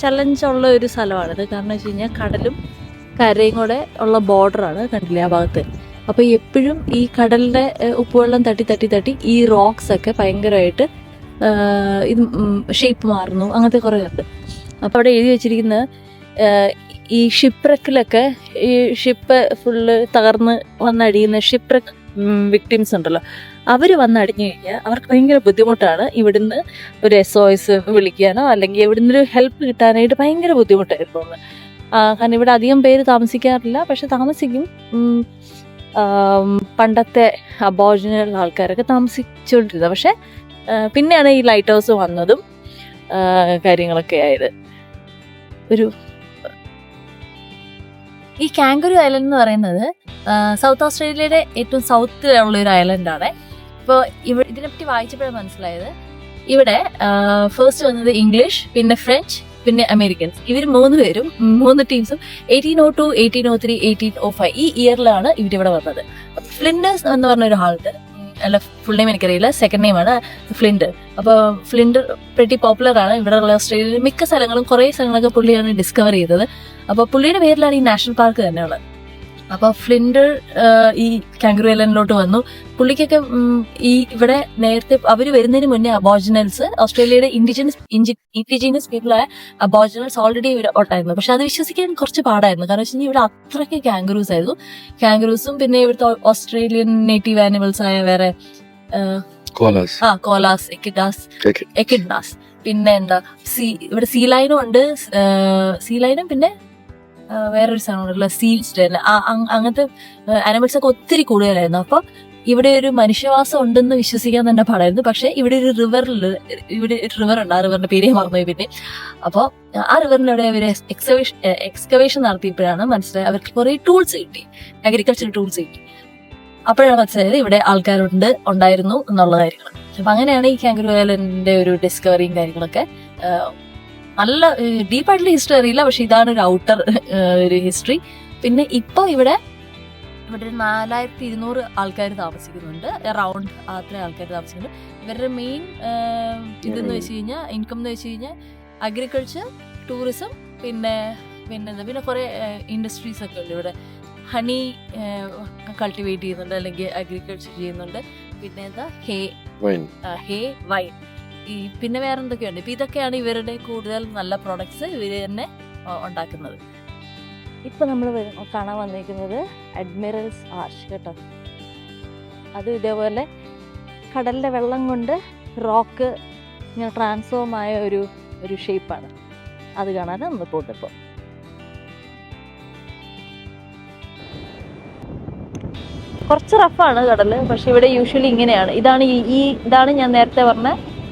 ചലഞ്ചുള്ള ഒരു സ്ഥലമാണിത്. കാരണം വെച്ച് കഴിഞ്ഞാൽ കടലും കരയും കൂടെ ഉള്ള ബോർഡറാണ്, കണ്ടില്ലേ ആ ഭാഗത്ത്. അപ്പോൾ എപ്പോഴും ഈ കടലിൻ്റെ ഉപ്പുവെള്ളം തട്ടി ഈ റോക്സ് ഒക്കെ ഭയങ്കരമായിട്ട് ഇത് ഷേപ്പ് മാറുന്നു, അങ്ങനത്തെ കുറേ ഉണ്ട്. അപ്പോൾ അവിടെ എഴുതി വെച്ചിരിക്കുന്നത് ഈ ഷിപ്രക്കിലൊക്കെ ഈ ഷിപ്പ് ഫുള്ള് തകർന്ന് വന്നടിയുന്ന ഷിപ്രക്ക് വിക്ടിംസ് ഉണ്ടല്ലോ, അവർ വന്നടിഞ്ഞു കഴിഞ്ഞാൽ അവർക്ക് ഭയങ്കര ബുദ്ധിമുട്ടാണ്. ഇവിടുന്ന് ഒരു SOS വിളിക്കാനോ അല്ലെങ്കിൽ ഇവിടുന്ന് ഒരു ഹെൽപ്പ് കിട്ടാനായിട്ട് ഭയങ്കര ബുദ്ധിമുട്ടായിരുന്നു. കാരണം ഇവിടെ അധികം പേര് താമസിക്കാറില്ല, പക്ഷെ താമസിക്കും. പണ്ടത്തെ അബോറിജിനൽ ആൾക്കാരൊക്കെ താമസിച്ചുകൊണ്ടിരുന്നത്. പക്ഷെ പിന്നെയാണ് ഈ ലൈറ്റ് ഹൗസ് വന്നതും കാര്യങ്ങളൊക്കെ ആയത്. ഈ കാംഗറൂ ഐലൻഡ് എന്ന് പറയുന്നത് സൗത്ത് ഓസ്ട്രേലിയയുടെ ഏറ്റവും സൗത്തിലുള്ള ഒരു ഐലൻഡാണ്. ഇപ്പോൾ ഇതിനെപ്പറ്റി വായിച്ചപ്പോഴാണ് മനസ്സിലായത്, ഇവിടെ ഫസ്റ്റ് വന്നത് ഇംഗ്ലീഷ്, പിന്നെ ഫ്രഞ്ച്, പിന്നെ അമേരിക്കൻസ്. ഇവർ 3 പേരും 3 ടീംസും 1802, 1803, 1805 ഈ ഇയറിലാണ് ഇവരിവിടെ വന്നത്. ഫ്ലിൻഡേഴ്സ് എന്ന് പറഞ്ഞൊരു ആളുണ്ട്, അല്ല ഫുൾ നെയിം എനിക്കറിയില്ല, സെക്കൻഡ് നെയിമാണ് ഫ്ലിൻഡർ. അപ്പോൾ ഫ്ലിൻഡർ പ്രെറ്റി പോപ്പുലർ ആണ് ഇവിടെ ഉള്ള ഓസ്ട്രേലിയയിൽ മിക്ക സ്ഥലങ്ങളും. കുറേ സ്ഥലങ്ങളൊക്കെ പുള്ളിയാണ് ഡിസ്കവർ ചെയ്തത്. അപ്പോൾ പുള്ളിയുടെ പേരിലാണ് ഈ നാഷണൽ പാർക്ക് തന്നെയുള്ളത്. അപ്പോൾ ഫ്ലിൻഡർ ഈ കാംഗറൂ ഐലൻഡിലോട്ട് വന്നു. പുള്ളിക്കൊക്കെ ഇവിടെ നേരത്തെ അവർ വരുന്നതിന് മുന്നേ അബോറിജിനൽസ്, ഓസ്ട്രേലിയയുടെ ഇൻഡിജീനിയസ് പീപ്പിളായ അബോറിജിനൽസ് ഓൾറെഡി ഇവിടെ ഉണ്ടായിരുന്നു. പക്ഷെ അത് വിശ്വസിക്കാൻ കുറച്ച് പാടായിരുന്നു. കാരണം വെച്ച് കഴിഞ്ഞാൽ ഇവിടെ അത്രയ്ക്ക് കാംഗറൂസ് ആയിരുന്നു. കാംഗറൂസും പിന്നെ ഇവിടുത്തെ ഓസ്ട്രേലിയൻ നേറ്റീവ് ആനിമൽസ് ആയ വേറെ കോലാസ്, എക്കിഡ്നാസ്, പിന്നെ എന്താ ഇവിടെ സീലൈനും ഉണ്ട്. സീലൈനും പിന്നെ വേറൊരു സാധനമുണ്ടല്ലോ സീൽസ്, അങ്ങനത്തെ ആനിമൽസ് ഒക്കെ ഒത്തിരി കൂടുതലായിരുന്നു. അപ്പോൾ ഇവിടെ ഒരു മനുഷ്യവാസം ഉണ്ടെന്ന് വിശ്വസിക്കാൻ തന്നെ പാടായിരുന്നു. പക്ഷെ ഇവിടെ ഒരു റിവർ ഉണ്ട്, ആ റിവറിന്റെ പേര് മറന്നുപോയി പിന്നെ. അപ്പോൾ ആ റിവറിലൂടെ അവർ എക്സ്കവേഷൻ നടത്തിയപ്പോഴാണ് മനസ്സിലായത് അവർക്ക് കുറെ ടൂൾസ് കിട്ടി, അഗ്രികൾച്ചർ ടൂൾസ് കിട്ടി. അപ്പോഴാണ് മനസ്സിലായത് ഇവിടെ ഉണ്ടായിരുന്നു എന്നുള്ള കാര്യങ്ങൾ. അപ്പൊ അങ്ങനെയാണ് ഈ കാംഗറൂ ഐലൻഡിന്റെ ഒരു ഡിസ്കവറിയും കാര്യങ്ങളൊക്കെ. നല്ല ഡീപ്പായിട്ടുള്ള ഹിസ്റ്ററി അറിയില്ല, പക്ഷെ ഇതാണ് ഒരു ഔട്ടർ ഒരു ഹിസ്റ്ററി. പിന്നെ ഇപ്പോൾ ഇവിടെ 4200 ആൾക്കാർ താമസിക്കുന്നുണ്ട്, അറൗണ്ട് അത്രയും ആൾക്കാർ താമസിക്കുന്നുണ്ട്. ഇവരുടെ മെയിൻ ഇതെന്ന് വെച്ച് കഴിഞ്ഞാൽ ഇൻകം എന്ന് വെച്ച് കഴിഞ്ഞാൽ അഗ്രികൾച്ചർ, ടൂറിസം, പിന്നെ കുറെ ഇൻഡസ്ട്രീസ് ഒക്കെ ഉണ്ട് ഇവിടെ. ഹണി കൾട്ടിവേറ്റ് ചെയ്യുന്നുണ്ട്, അല്ലെങ്കിൽ അഗ്രികൾച്ചർ ചെയ്യുന്നുണ്ട്. പിന്നെ ഹേ, വൈൻ, പിന്നെ വേറെ എന്തൊക്കെയുണ്ട്. ഇപ്പൊ ഇതൊക്കെയാണ് ഇവരുടെ കൂടുതൽ നല്ല പ്രോഡക്ട്സ് ഇവർ തന്നെ ഉണ്ടാക്കുന്നത്. ഇപ്പൊ നമ്മൾ കാണാൻ വന്നിരിക്കുന്നത് അഡ്മിറൽസ് ആർച്ച് കേട്ടോ. അത് ഇതേപോലെ കടലിന്റെ വെള്ളം കൊണ്ട് റോക്ക് ഇങ്ങനെ ട്രാൻസ്ഫോം ആയ ഒരു ഷേപ്പാണ്. അത് കാണാൻ നമ്മൾ പോകുന്നിപ്പോൾ. കുറച്ച് റഫാണ് കടല്, പക്ഷെ ഇവിടെ യൂഷ്വലി ഇങ്ങനെയാണ്. ഇതാണ് ഞാൻ നേരത്തെ പറഞ്ഞ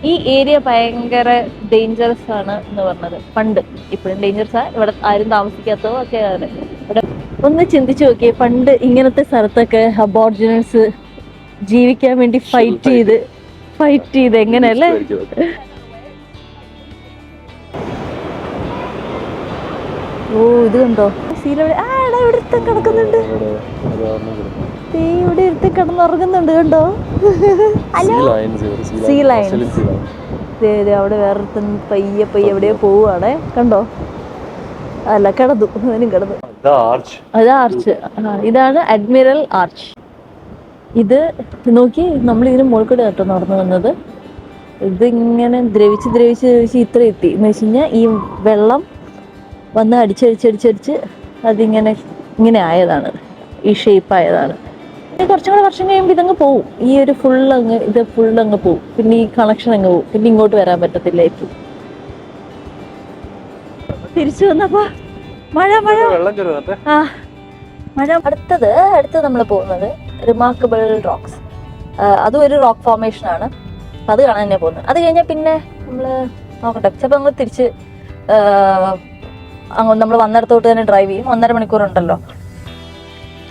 ഈ ഏരിയ ഭയങ്കര ഡേഞ്ചറസ് ആണ് എന്ന് പറഞ്ഞത്. പണ്ട്, ഇപ്പോഴും ഡേഞ്ചറസ് ആണ്. ഇവിടെ ആരും താമസിക്കാത്തതോ ഒക്കെ ആണ്. ഇവിടെ ഒന്ന് ചിന്തിച്ചു നോക്കിയേ, പണ്ട് ഇങ്ങനത്തെ സ്ഥലത്തൊക്കെ അബോറിജിനൽസ് ജീവിക്കാൻ വേണ്ടി ഫൈറ്റ് ചെയ്ത് എങ്ങനെയല്ലേ. ഓ ഇത് കണ്ടോ, ഇവിടെ ഒരുത്തൻ കിടക്കുന്നുണ്ട്. ഇവിടെ ഒരുത്തൻ കിടന്നുറങ്ങുന്നുണ്ട് കണ്ടോ. Sea lions. അവിടെ വേറൊരുത്തൻ പയ്യെ എവിടെയോ പോവുകയാണേ, കണ്ടോ. അല്ല, കിടന്നു. അത് ആർച്ച്. ഇതാണ് അഡ്മിറൽ ആർച്ച്. ഇത് നോക്കി, നമ്മൾ ഇതിന് മുകളിൽ കൂടെ കേട്ടോ നടന്നു വന്നത്. ഇതിങ്ങനെ ദ്രവിച്ച് ഇത്ര എത്തി എന്ന് വെച്ച് കഴിഞ്ഞാൽ ഈ വെള്ളം വന്ന് അടിച്ചടിച്ച് അതിങ്ങനെ ആയതാണ്, ഈ ഷേപ്പ് ആയതാണ്. ഇത് കുറച്ചും കൂടെ വർഷം കഴിയുമ്പോൾ ഇതങ്ങ് പോവും. ഈ ഒരു ഇത് ഫുള്ളങ്ങ് പോവും. പിന്നെ ഈ കണക്ഷൻ അങ്ങ് പോവും. പിന്നെ ഇങ്ങോട്ട് വരാൻ പറ്റത്തില്ലായിരിക്കും. തിരിച്ചു വന്നപ്പോ മഴ ആ മഴ. അടുത്തത് നമ്മൾ പോകുന്നത് റിമാർക്കബിൾ റോക്സ്. അതും ഒരു റോക്ക് ഫോർമേഷൻ ആണ്. അത് കാണാൻ തന്നെ പോകുന്നത്. അത് കഴിഞ്ഞാൽ പിന്നെ നമ്മൾ നോക്കട്ടെ, ചിലപ്പോൾ നമ്മൾ തിരിച്ച് അങ്ങോട്ട് നമ്മൾ വന്നിടത്തോട്ട് തന്നെ ഡ്രൈവ് ചെയ്യും. 1.5 മണിക്കൂറുണ്ടല്ലോ.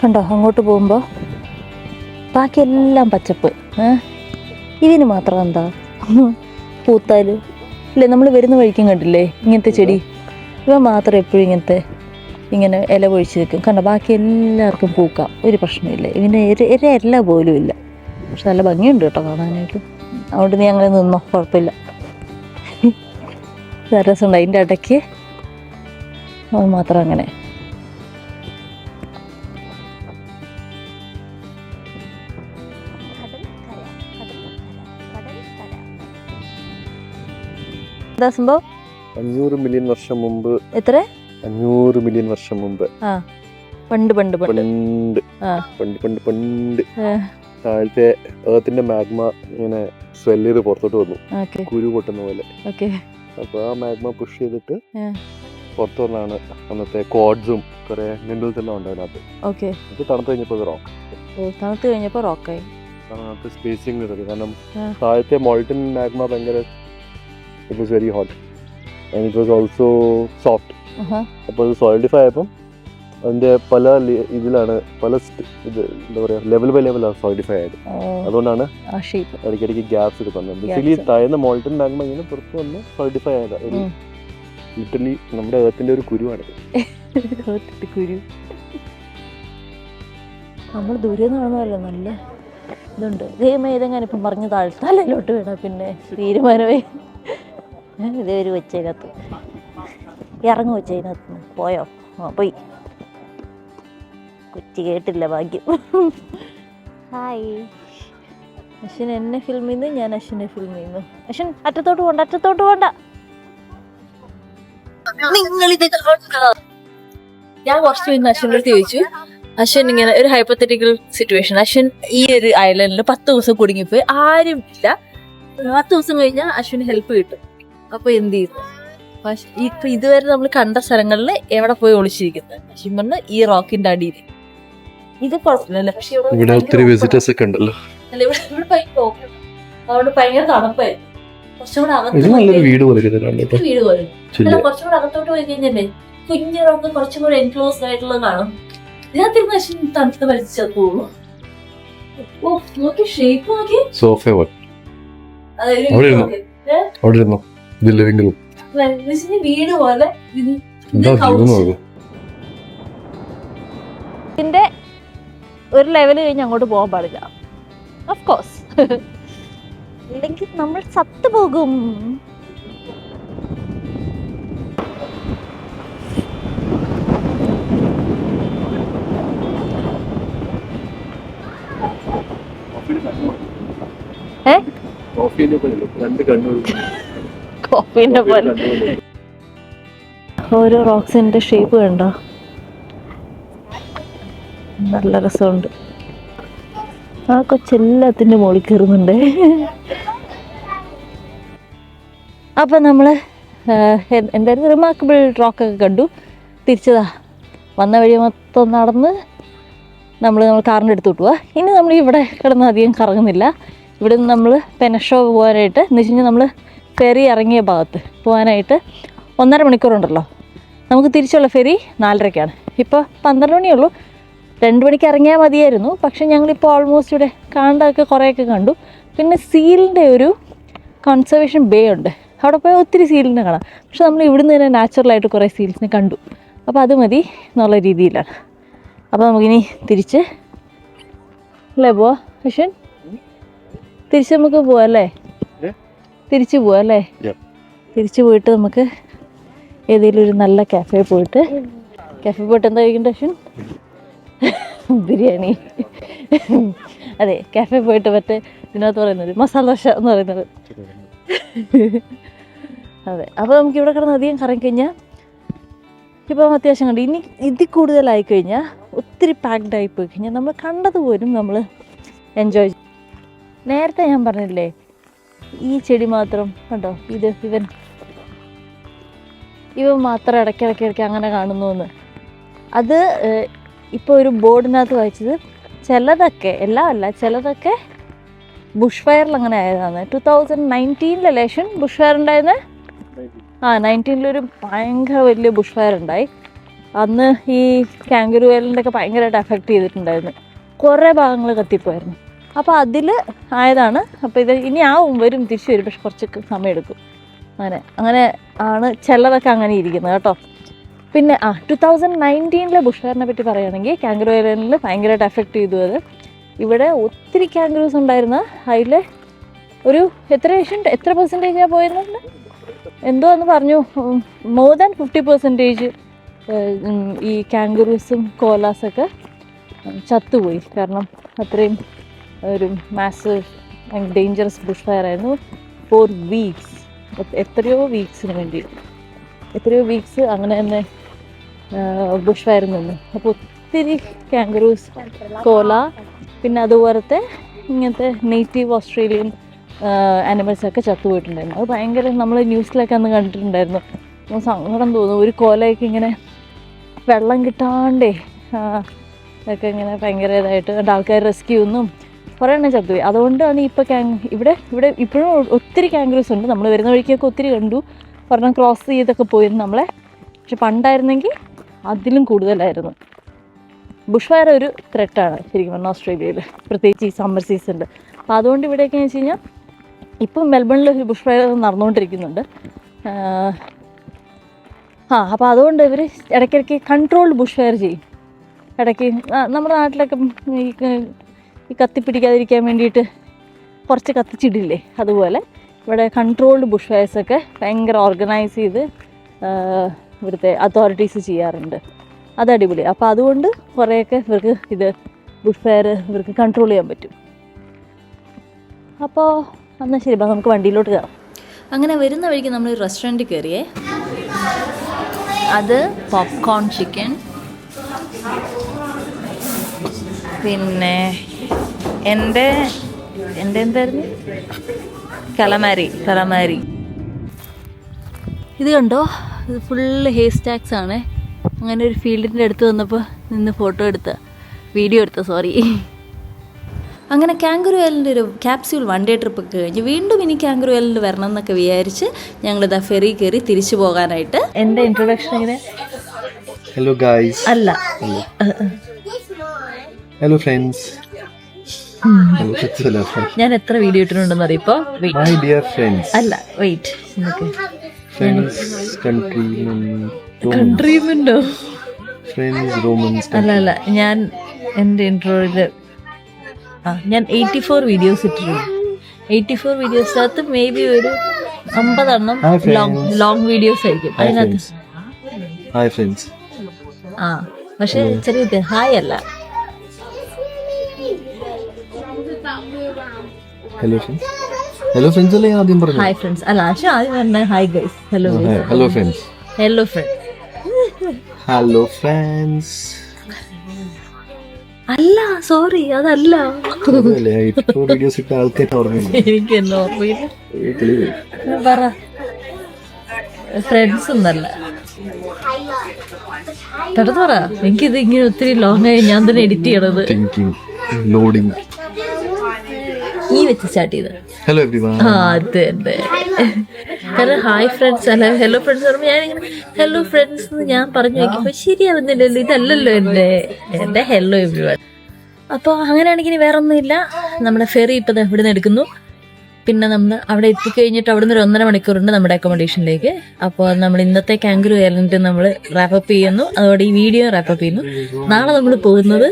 കണ്ടോ അങ്ങോട്ട് പോകുമ്പോൾ ബാക്കി എല്ലാം പച്ചപ്പ്. ഇതിന് മാത്രം എന്താ പൂത്താല് ഇല്ലേ? നമ്മൾ വരുന്ന വഴിക്കും കണ്ടില്ലേ ഇങ്ങനത്തെ ചെടി? ഇവ മാത്രം എപ്പോഴും ഇങ്ങനെ ഇല പൊഴിച്ച് നിൽക്കും. കണ്ടോ ബാക്കി എല്ലാവർക്കും പൂക്കാം, ഒരു പ്രശ്നമില്ല. ഇതിന് ഇല പോലും ഇല്ല. പക്ഷെ നല്ല ഭംഗിയുണ്ട് കേട്ടോ കാണാനായിട്ട്. അതുകൊണ്ട് നീ അങ്ങനെ നിന്നോ, കുഴപ്പമില്ല. രസമുണ്ട്. അതിൻ്റെ ഇടയ്ക്ക് അത് മാത്രം അങ്ങനെ. എന്താ സംഭവം? 500 മില്യൺ വർഷം മുമ്പ്. എത്ര? 500 മില്യൺ വർഷം മുമ്പ്. പണ്ട് താഴത്തെ ഏർത്തിന്റെ മാഗ്മ ഇങ്ങനെ സ്വെല്ല് ചെയ്ത് പുറത്തോട്ട് വന്നു, കുരു പൊട്ടുന്ന പോലെ. അപ്പൊ ആ മാഗ്മ പുഷ് ചെയ്തിട്ട് പുറത്തു വന്നാണ് അന്നത്തെ കോഡ്സും കുറെ മിനറൽസ് എല്ലാം ഉണ്ട് അതിനകത്ത്. ഇത് തണുത്ത് കഴിഞ്ഞപ്പോ റോക്കായി. അതിനകത്ത് സ്പേസിങ് കിട്ടും. കാരണം താഴത്തെ മോൾട്ടൻ മാഗ്മ ഭയങ്കര it was very hot and it was also soft. അപ്പോൾ അത് സോളിഡിഫൈ ആയപ്പം അതിന്റെ പല ഇതിലാണ് ഇത് എന്താ പറയാ ലെവൽ ബൈ ലെവലാണ് സോളിഡിഫൈ ആയത്. അതുകൊണ്ടാണ് ഇടയ്ക്കിടയ്ക്ക് ഗ്യാപ്സ് എടുക്കുന്നത്. ബേസിക്കലി താഴ്ന്ന മോൾട്ടൻ മാഗ്മ ഇങ്ങനെ പുറത്ത് വന്ന് സോളിഡിഫൈ ആയതാ. ഒരു ലിറ്ററലി നമ്മുടെ ഏർത്തിന്റെ ഒരു കുരുവാണ്. കുരു നമ്മൾ ദൂരെ കാണുന്നതല്ല, നല്ല ഇതുണ്ട്. ഇതെങ്ങനെ ഇപ്പം പറഞ്ഞ് താഴ്ത്താലോട്ട് വേണം. പിന്നെ തീരുമാനമേ ഇതേ ഒരു വെച്ചതിനകത്ത് ഇറങ്ങും. വെച്ചതിനകത്ത് പോയോ? പോയി. കൊച്ചി കേട്ടില്ല, ഭാഗ്യം. ഹായ്. അശ്വിൻ എന്നെ ഫിൽം ചെയ്യുന്നു, ഞാൻ അശ്വിനെ ഫിൽം ചെയ്യുന്നു. അശ്വിൻ അറ്റത്തോട്ട് പോണ്ട. ഞാൻ കുറച്ച് കഴിഞ്ഞ് അശ്വിൻ്റെ അടുത്ത് ചോദിച്ചു. അശ്വിൻ ഇങ്ങനെ ഒരു ഹൈപ്പോത്തറ്റിക്കൽ സിറ്റുവേഷൻ. അശ്വിൻ ഈ ഒരു ഐലൻഡിൽ 10 ദിവസം കുടുങ്ങിപ്പോയി, ആരും ഇല്ല. 10 ദിവസം കഴിഞ്ഞാൽ അശ്വിന് ഹെൽപ്പ് കിട്ടും. അപ്പൊ എന്ത് ചെയ്തു? ഇപ്പൊ ഇതുവരെ നമ്മൾ കണ്ട സ്ഥലങ്ങളിൽ എവിടെ പോയി ഒളിച്ചിരിക്കുന്നത്? അശ്വിൻ പറഞ്ഞു ഈ റോക്കിന്റെ അടിയിൽ. ഇത് കുഴപ്പമില്ല, പക്ഷെ ഇവിടെ ഒത്തിരി വിസിറ്റേഴ്സ് ഒക്കെ ഉണ്ടല്ലോ. അവിടെ ഭയങ്കര തണുപ്പായിരുന്നു. കുറച്ചുകൂടെ കുറച്ചുകൂടെ അകത്തോട്ട് പോയി കഴിഞ്ഞല്ലേ കുഞ്ഞു റോക്ക് കുറച്ചും കൂടെ എൻക്ലോസ് ആയിട്ടുള്ള കാണും. ഇതിനകത്തിരുന്ന് അശ്വിൻ തണുത്ത് വലിച്ചു പോകുള്ളൂ. നോക്കി ഷേപ്പ് നോക്കി വീട് പോലെ. ഇതിന്റെ ഒരു ലെവല് കഴിഞ്ഞ് അങ്ങോട്ട് പോകാൻ പാടില്ല, ഓഫ് കോഴ്സ്. ഇല്ലെങ്കിൽ നമ്മൾ സത്തുപോകും. കോഫീന്റെ പോലെ ഓരോ റോക്സിന്റെ ഷേപ്പ് കണ്ടോ? നല്ല രസമുണ്ട്. ആ കൊച്ചെല്ലാത്തിന്റെ മുകളിൽ കയറുന്നുണ്ട്. അപ്പൊ നമ്മള് എന്തായാലും റിമാർക്കബിൾ റോക്കൊക്കെ കണ്ടു. തിരിച്ചതാ വന്ന വഴി മൊത്തം നടന്ന് നമ്മൾ കാറിൻ്റെ അടുത്ത് വിട്ടുക. ഇനി നമ്മൾ ഇവിടെ കിടന്ന് അധികം കറങ്ങുന്നില്ല. ഇവിടെ നിന്ന് നമ്മൾ പെനഷോ പോകാനായിട്ട് എന്ന് വെച്ച് കഴിഞ്ഞാൽ നമ്മൾ ഫെറി ഇറങ്ങിയ ഭാഗത്ത് പോകാനായിട്ട് 1.5 മണിക്കൂറുണ്ടല്ലോ. നമുക്ക് തിരിച്ചുള്ള ഫെറി 4:30-ക്കാണ്. ഇപ്പോൾ 12 മണിയുള്ളൂ. 2 മണിക്ക് ഇറങ്ങിയാൽ മതിയായിരുന്നു. പക്ഷേ ഞങ്ങളിപ്പോൾ ഓൾമോസ്റ്റ് ഇവിടെ കാണാനൊക്കെ കുറേയൊക്കെ കണ്ടു. പിന്നെ സീലിൻ്റെ ഒരു കൺസർവേഷൻ ബേ ഉണ്ട്. അവിടെ പോയാൽ ഒത്തിരി സീലിനെ കാണാം. പക്ഷെ നമ്മൾ ഇവിടുന്ന് തന്നെ നാച്ചുറലായിട്ട് കുറേ സീൽസിനെ കണ്ടു. അപ്പോൾ അത് മതി എന്നുള്ള രീതിയിലാണ്. അപ്പോൾ നമുക്കിനി തിരിച്ച് അല്ലേ പോവാ അശ്വിൻ? തിരിച്ച് നമുക്ക് പോവാം അല്ലേ? തിരിച്ചു പോവാം അല്ലേ? തിരിച്ചു പോയിട്ട് നമുക്ക് ഏതെങ്കിലും ഒരു നല്ല കാഫേ പോയിട്ട് എന്താ കഴിക്കണ്ട അശ്വിൻ? ബിരിയാണി. അതെ, കാഫേ പോയിട്ട് മറ്റേ ഇതിനകത്ത് പറയുന്നത് മസാല ദോശ എന്ന് പറയുന്നത്. അതെ, അപ്പോൾ നമുക്ക് ഇവിടെ കിടന്ന് അധികം കറങ്ങിക്കഴിഞ്ഞാൽ ഇപ്പം അത്യാവശ്യം കണ്ടു. ഇനി ഇതിൽ കൂടുതലായിക്കഴിഞ്ഞാൽ ഒത്തിരി പാക്ഡ് ആയി പോയി കഴിഞ്ഞാൽ നമ്മൾ കണ്ടതുപോലും നമ്മൾ എൻജോയ് ചെയ്യും. നേരത്തെ ഞാൻ പറഞ്ഞില്ലേ ഈ ചെടി മാത്രം കണ്ടോ, ഇവൻ മാത്രം ഇടയ്ക്കിടയ്ക്ക് അങ്ങനെ കാണുന്നു എന്ന്. അത് ഇപ്പോൾ ഒരു ബോർഡിനകത്ത് വായിച്ചത് ചിലതൊക്കെ, എല്ലാം അല്ല, ചിലതൊക്കെ ബുഷ് ഫയറിൽ അങ്ങനെ ആയതാണ്. 2019 ഇലക്ഷൻ ബുഷ് ഫയർ ഉണ്ടായിരുന്നത്. 19 ഭയങ്കര വലിയ ബുഷ് ഫയർ ഉണ്ടായി. അന്ന് ഈ കാങ്കരു ഐലൻഡ് ഒക്കെ ഭയങ്കരമായിട്ട് അഫക്റ്റ് ചെയ്തിട്ടുണ്ടായിരുന്നു. കുറേ ഭാഗങ്ങൾ കത്തിപ്പോയിരുന്നു. അപ്പോൾ അതിൽ ആയതാണ്. അപ്പോൾ ഇത് ഇനി വരും, തിരിച്ചു വരും, പക്ഷെ കുറച്ച് സമയം എടുക്കും. അങ്ങനെ ആണ് ചിലതൊക്കെ അങ്ങനെ ഇരിക്കുന്നത് കേട്ടോ. പിന്നെ 2019 ബുഷ് ഫയറിനെ പറ്റി പറയുകയാണെങ്കിൽ കാങ്കരു ഐലൻഡിൽ ഭയങ്കരമായിട്ട് അഫക്റ്റ് ചെയ്തു. അത് ഇവിടെ ഒത്തിരി കാങ്കറൂസ് ഉണ്ടായിരുന്നു. അതിൽ ഒരു എത്ര പെർസെൻറ്റേജാണ് പോയിരുന്നത് എന്തോ എന്ന് പറഞ്ഞു, മോർ ദാൻ 50% ഈ കാങ്കറൂസും കോലാസൊക്കെ ചത്തുപോയി. കാരണം അത്രയും ഒരു massive and dangerous Bush fire ആയിരുന്നു. 4 വീക്സ്, എത്രയോ വീക്സ് അങ്ങനെ തന്നെ ബുഷ് ഫയർ നിന്നു. അപ്പോൾ ഒത്തിരി കാങ്കറൂസ്, കോല, പിന്നെ അതുപോലത്തെ ഇങ്ങനത്തെ നേറ്റീവ് ഓസ്ട്രേലിയൻ ആനിമൽസൊക്കെ ചത്തുപോയിട്ടുണ്ടായിരുന്നു. അത് ഭയങ്കര, നമ്മൾ ന്യൂസിലൊക്കെ അന്ന് കണ്ടിട്ടുണ്ടായിരുന്നു. സങ്കടം തോന്നും. ഒരു കോലയൊക്കെ ഇങ്ങനെ വെള്ളം കിട്ടാണ്ടേ ഒക്കെ ഇങ്ങനെ ഭയങ്കര ഇതായിട്ട് ആൾക്കാർ റെസ്ക്യൂ ഒന്നും കുറേ എണ്ണം ചത്തുപോയി. അതുകൊണ്ടാണ് ഇപ്പോൾ ഇവിടെ ഇപ്പോഴും ഒത്തിരി കാങ്കറൂസ് ഉണ്ട്. നമ്മൾ വരുന്ന വഴിക്കൊക്കെ ഒത്തിരി കണ്ടു. ഒരെണ്ണം ക്രോസ് ചെയ്തൊക്കെ പോയിരുന്നു നമ്മളെ. പക്ഷെ പണ്ടായിരുന്നെങ്കിൽ അതിലും കൂടുതലായിരുന്നു. ബുഷ് ഫയർ ഒരു ത്രെട്ടാണ് ശരിക്കും പറഞ്ഞാൽ ഓസ്ട്രേലിയയിൽ, പ്രത്യേകിച്ച് ഈ സമ്മർ സീസണിൽ. അപ്പോൾ അതുകൊണ്ട് ഇവിടെയൊക്കെ വെച്ച് കഴിഞ്ഞാൽ ഇപ്പം മെൽബണിൽ ഒരു ബുഷ് ഫയർ നടന്നുകൊണ്ടിരിക്കുന്നുണ്ട്. അപ്പോൾ അതുകൊണ്ട് ഇവർ ഇടയ്ക്കിടയ്ക്ക് കൺട്രോൾഡ് ബുഷ് ഫയർ ചെയ്യും. ഇടയ്ക്ക് നമ്മുടെ നാട്ടിലൊക്കെ ഈ കത്തിപ്പിടിക്കാതിരിക്കാൻ വേണ്ടിയിട്ട് കുറച്ച് കത്തിച്ചിടില്ലേ, അതുപോലെ ഇവിടെ കൺട്രോൾഡ് ബുഷ് ഫയർസൊക്കെ ഭയങ്കര ഓർഗനൈസ് ചെയ്ത് ഇവിടുത്തെ അതോറിറ്റീസ് ചെയ്യാറുണ്ട്. അത് അടിപൊളി. അപ്പോൾ അതുകൊണ്ട് കുറേയൊക്കെ ഇവർക്ക് ബുഷ് ഫയർ ഇവർക്ക് കൺട്രോൾ ചെയ്യാൻ പറ്റും. അപ്പോൾ എന്നാൽ ശരി, നമുക്ക് വണ്ടിയിലോട്ട് കയറാം. അങ്ങനെ വരുന്ന വഴിക്ക് നമ്മൾ റെസ്റ്റോറൻറ്റിൽ കയറിയേ. അത് പോപ്കോൺ ചിക്കൻ, പിന്നെ എൻ്റെ എന്തായിരുന്നു, കലമാരി. ഇത് കണ്ടോ, ഇത് ഫുള്ള് ഹെയർ സ്റ്റാക്സ് ആണ്. അങ്ങനെ ഒരു ഫീൽഡിൻ്റെ അടുത്ത് വന്നപ്പോൾ നിന്ന് വീഡിയോ എടുത്ത. അങ്ങനെ കാങ്കരു ഐലൻഡ് ഒരു ക്യാപ്സ്യൂൾ 1 ഡേ ട്രിപ്പ് ഒക്കെ കഴിഞ്ഞ് വീണ്ടും ഇനി കാങ്കരു ഐലൻഡ് വരണം എന്നൊക്കെ വിചാരിച്ച് ഞങ്ങളിതാ ഫെറി കയറി തിരിച്ചു പോകാനായിട്ട്. എൻ്റെ ഇൻട്രൊഡക്ഷൻ ഇങ്ങനെ, ഹലോ ഗൈസ്, അല്ല ഹലോ ഫ്രണ്ട്സ്, ഞാൻ എത്ര വീഡിയോ ഇട്ടിട്ടുണ്ടെന്ന് അറിയിപ്പോ. മൈ ഡിയർ ഫ്രണ്ട്സ്, അല്ല വെയിറ്റ്, കൺട്രീമെന്റോ, ഫ്രണ്ട്സ് റോമൻസ്, അല്ല ഞാൻ എൻ്റെ ഇൻട്രോയില് ഞാൻ 84 വീഡിയോസ് ഇട്ടിട്ടുണ്ട്. 84 വീഡിയോസിനകത്ത് മേ ബി ഒരു 50 എണ്ണം ലോങ് വീഡിയോസ് ആയിരിക്കും അതിനകത്ത്. Hi friends. പക്ഷെ ചെറിയ ഹായ് അല്ല, ഹലോ ഫ്രണ്ട്സ് അല്ലേ ആദ്യം പറഞ്ഞു? ഹായ് ഫ്രണ്ട്സ് അല്ല, പക്ഷെ ആദ്യം പറഞ്ഞ ഹായ് ഗൈസ്, ഹലോ ഫ്രണ്ട്സ്, അല്ല സോറി, അതല്ല വീഡിയോസ് ഇട്ട ആൾക്കാർ എനിക്ക് എന്നെ ഓർമ്മയില്ല. പറ ഫ്രണ്ട്സ് ഒന്നല്ല, പെട്ടെന്ന് പറ. എനിക്കിത് ഇങ്ങനെ ഒത്തിരി ലോങ് ആയി ഞാൻ തന്നെ എഡിറ്റ് ചെയ്യണത്. ലോഡിങ് ഈ വെച്ച് സ്റ്റാർട്ട് ചെയ്ത് ഹലോ എവരിവൺ. അത് തന്നെ. കാരണം ഹായ് ഫ്രണ്ട്സ് അല്ല ഹലോ ഫ്രണ്ട്സ് പറയുമ്പോൾ ഞാനിങ്ങനെ ഹലോ ഫ്രണ്ട്സ് എന്ന് ഞാൻ പറഞ്ഞു വയ്ക്കുമ്പോൾ ശരിയാവുന്നില്ലല്ലോ, ഇതല്ലല്ലോ എൻ്റെ ഹലോ എവരിവൺ. അപ്പോൾ അങ്ങനെയാണെങ്കിൽ ഇനി വേറെ ഒന്നുമില്ല. നമ്മുടെ ഫെറി ഇപ്പം ഇവിടുന്ന് എടുക്കുന്നു. പിന്നെ നമ്മൾ അവിടെ എത്തിക്കഴിഞ്ഞിട്ട് അവിടെ നിന്ന് ഒരു 1.5 മണിക്കൂറുണ്ട് നമ്മുടെ അക്കോമഡേഷനിലേക്ക്. അപ്പോൾ നമ്മൾ ഇന്നത്തെ കാങ്കരു ഐലൻഡ് നമ്മൾ റാപ്പപ്പ് ചെയ്യുന്നു. അതോടെ ഈ വീഡിയോ റാപ്പപ്പ് ചെയ്യുന്നു. നാളെ നമ്മൾ പോകുന്നത്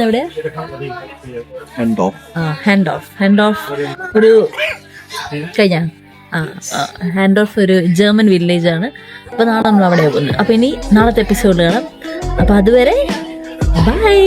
എവിടെയാ? ഹാൻഡ് ഓഫ് ഒരു ഹാൻഡ് ഓഫ് ഒരു ജർമ്മൻ വില്ലേജ് ആണ്. അപ്പൊ നാളെ നമ്മൾ അവിടെ പോകുന്നത്. അപ്പൊ ഇനി നാളത്തെ എപ്പിസോഡ് കാണാം. അപ്പൊ അതുവരെ ബൈ.